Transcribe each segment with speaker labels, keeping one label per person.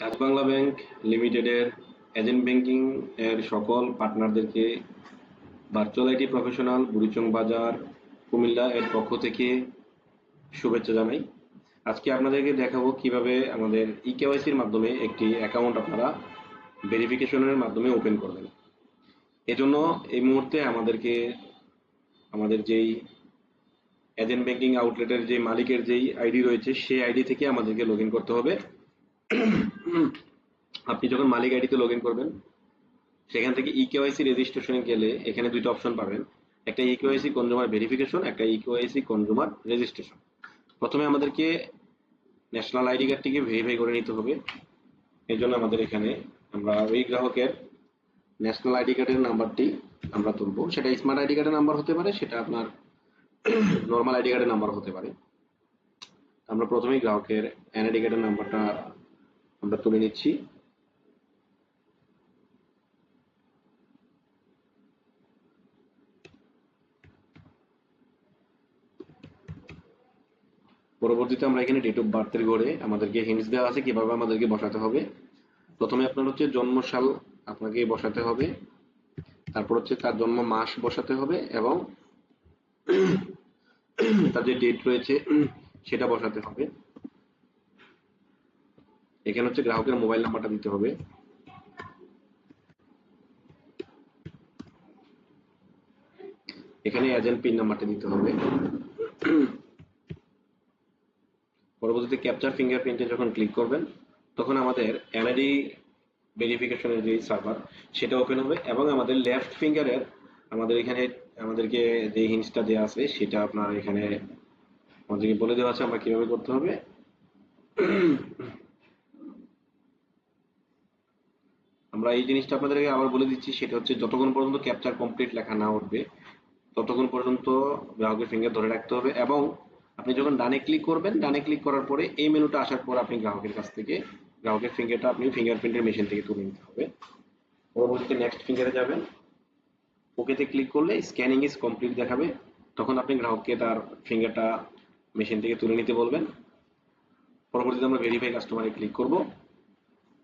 Speaker 1: Dutch Bangla bank লিমিটেডের agent banking এর সকল পার্টনারদেরকে ভার্চুয়াল আইটি প্রফেশনাল বুড়িচং বাজার কুমিল্লা এর পক্ষ থেকে শুভেচ্ছা জানাই। আজকে আপনাদেরকে দেখাবো কিভাবে আমাদের ইকেওয়াইসির মাধ্যমে একটি অ্যাকাউন্ট আপনারা ভেরিফিকেশনের মাধ্যমে ওপেন করবেন। এজন্য এই মুহূর্তে আমাদেরকে আমাদের যেই এজেন্ট ব্যাংকিং আউটলেটের যে মালিকের যেই আইডি রয়েছে সেই আইডি থেকে আমাদেরকে লগ ইন করতে হবে। আপনি যখন মালিক আইডিতে লগ ইন করবেন সেখান থেকে ইকেওয়াইসি রেজিস্ট্রেশনে গেলে এখানে দুইটা অপশন পাবেন, একটা ইকেওয়াইসি কনজুমার ভেরিফিকেশন, একটা ইকেওয়াইসি কনজুমার রেজিস্ট্রেশন। প্রথমে আমাদেরকে ন্যাশনাল আইডি কার্ডটিকে ভেরিফাই করে নিতে হবে। এই জন্য আমাদের এখানে আমরা ওই গ্রাহকের ন্যাশনাল আইডি কার্ডের নাম্বারটি আমরা তুলবো। সেটা স্মার্ট আইডি কার্ডের নাম্বার হতে পারে, সেটা আপনার নর্মাল আইডি কার্ডের নাম্বার হতে পারে। আমরা প্রথমেই গ্রাহকের এনআইডি কার্ডের নাম্বারটা আমরা তুলে নিচ্ছি। পরবর্তীতে আমরা এখানে ডেট অফ বার্থের ঘরে আমাদেরকে হিন্টস দেওয়া আছে কিভাবে আমাদেরকে বসাতে হবে। প্রথমে আপনার হচ্ছে জন্ম সাল আপনাকে বসাতে হবে, তারপর হচ্ছে তার জন্ম মাস বসাতে হবে এবং তার যে ডেট রয়েছে সেটা বসাতে হবে। এখানে হচ্ছে গ্রাহকের মোবাইল নাম্বারটা দিতে হবে। এখানে এজেন্ট পিন নাম্বারটা দিতে হবে। পরবর্তীতে ক্যাপচার ফিঙ্গারপ্রিন্টে যখন ক্লিক করবেন তখন আমাদের এনআইডি ভেরিফিকেশনের যে সার্ভার সেটা ওপেন হবে এবং আমাদের লেফট ফিঙ্গারের আমাদের এখানে আমাদেরকে যে হিন্টসটা দেওয়া আছে সেটা আপনার এখানে আমাদেরকে বলে দেওয়া আছে আমরা কিভাবে করতে হবে। আমরা এই জিনিসটা আপনাদেরকে আবার বলে দিচ্ছি, সেটা হচ্ছে যতক্ষণ পর্যন্ত ক্যাপচার কমপ্লিট লেখা না উঠবে ততক্ষণ পর্যন্ত গ্রাহকের ফিঙ্গার ধরে রাখতে হবে এবং আপনি যখন ডানে ক্লিক করবেন, ডানে ক্লিক করার পরে এই মেনুটা আসার পর আপনি গ্রাহকের কাছ থেকে গ্রাহকের ফিঙ্গারটা আপনি ফিঙ্গারপ্রিন্টের মেশিন থেকে তুলে নিতে হবে। পরবর্তীতে নেক্সট ফিঙ্গারে যাবেন, ওকেতে ক্লিক করলে স্ক্যানিং ইজ কমপ্লিট দেখাবে, তখন আপনি গ্রাহককে তার ফিঙ্গারটা মেশিন থেকে তুলে নিতে বলবেন। পরবর্তীতে আমরা ভেরিফাই কাস্টমারে ক্লিক করব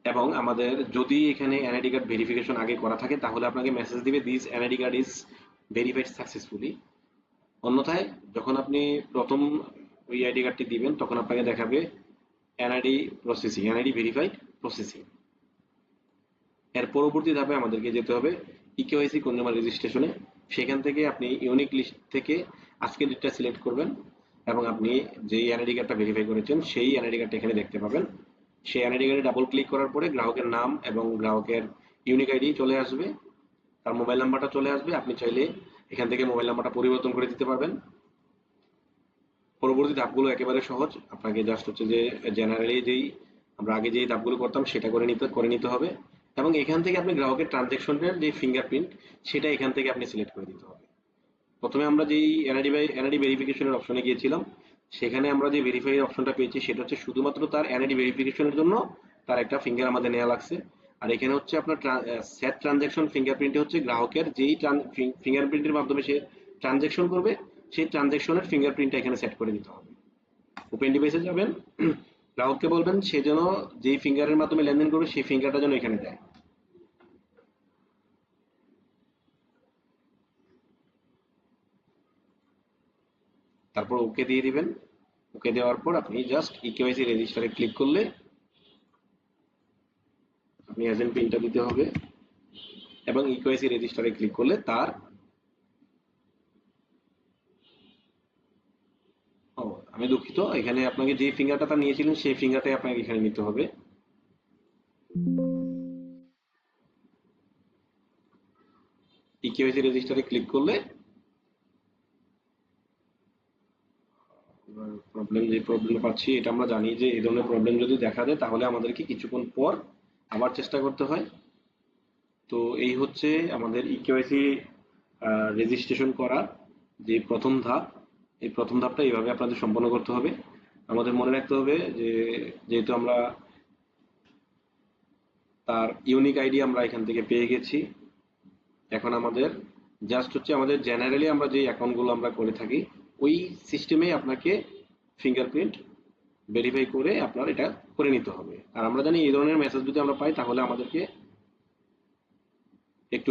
Speaker 1: এবং আমাদের যদি এখানে এনআইডি কার্ড ভেরিফিকেশন আগে করা থাকে তাহলে আপনাকে মেসেজ দিবে this NID card is verified successfully. অন্যথায় যখন আপনি প্রথম ওই আইডি কার্ডটি দিবেন তখন আপনাকে দেখাবে NID processing, NID verified processing. এর পরবর্তী ধাপে আমাদেরকে যেতে হবে ইকেওয়াইসি কনজিউমার রেজিস্ট্রেশনে। সেখান থেকে আপনি ইউনিক লিস্ট থেকে আজকের ডেটটা সিলেক্ট করবেন এবং আপনি যেই এনআইডি কার্ডটা ভেরিফাই করেছেন সেই এনআইডি কার্ডটা এখানে দেখতে পাবেন। সেই এনআইডি কার্ডে ডাবল ক্লিক করার পরে গ্রাহকের নাম এবং গ্রাহকের ইউনিক আইডি চলে আসবে, তার মোবাইল নাম্বারটা চলে আসবে। আপনি চাইলে এখান থেকে মোবাইল নাম্বারটা পরিবর্তন করে দিতে পারবেন। পরবর্তী ধাপগুলো একেবারে সহজ, আপনাকে জাস্ট হচ্ছে যে জেনারেলি যেই আমরা আগে যেই ধাপগুলো করতাম সেটা করে নিতে হবে এবং এখান থেকে আপনি গ্রাহকের ট্রানজ্যাকশনের যে ফিঙ্গারপ্রিন্ট সেটা এখান থেকে আপনি সিলেক্ট করে দিতে হবে। প্রথমে আমরা যেই এনআইডি ভেরিফিকেশনের অপশনে গিয়েছিলাম সেখানে আমরা যে ভেরিফাই অপশনটা পেয়েছি সেটা হচ্ছে শুধুমাত্র তার এনআইডি ভেরিফিকেশনের জন্য তার একটা ফিঙ্গার আমাদের নেওয়া লাগছে। আর এখানে হচ্ছে আপনার সেট ট্রানজ্যাকশন ফিঙ্গারপ্রিন্টে হচ্ছে গ্রাহকের যেই ফিঙ্গারপ্রিন্টের মাধ্যমে সে ট্রানজ্যাকশন করবে সেই ট্রানজ্যাকশনের ফিঙ্গারপ্রিন্টটা এখানে সেট করে দিতে হবে। ওপেন ডিভাইসে যাবেন, গ্রাহককে বলবেন সে যেন যেই ফিঙ্গারের মাধ্যমে লেনদেন করবে সেই ফিঙ্গারটা যেন এখানে দেয়। তারপর ওকে দিয়ে দিবেন। ওকে দেওয়ার পর আপনি জাস্ট ইকেওয়াইসি রেজিস্টারে ক্লিক করলে আপনি এজেন্ট পিনটা দিতে হবে এবং ইকেওয়াইসি রেজিস্টারে ক্লিক করলে তার ও আমি দুঃখিত, এখানে আপনাকে যে ফিঙ্গারটা তার নিয়েছিলেন সেই ফিঙ্গারটাই আপনাকে এখানে নিতে হবে। ইকেওয়াইসি রেজিস্টারে ক্লিক করলে প্রবলেম পাচ্ছি এটা আমরা জানি যে এই ধরনের প্রবলেম যদি দেখা দেয় তাহলে আমাদেরকে কিছুক্ষণ পর আবার চেষ্টা করতে হয়। তো এই হচ্ছে আমাদের ইকেওয়াইসি রেজিস্ট্রেশন করার যে প্রথম ধাপ। এই প্রথম ধাপটা এইভাবে আপনাদের সম্পন্ন করতে হবে। আমাদের মনে রাখতে হবে যে যেহেতু আমরা তার ইউনিক আইডি আমরা এখান থেকে পেয়ে গেছি, এখন আমাদের জাস্ট হচ্ছে আমাদের জেনারেলি আমরা যে অ্যাকাউন্টগুলো আমরা করে থাকি ওই সিস্টেমে আপনাকে ফিঙ্গারপ্রিন্ট ভেরিফাই করে আপনার এটা করে নিতে হবে। আর আমরা জানি এই ধরনের মেসেজ যদি আমরা পাই তাহলে আমাদেরকে একটু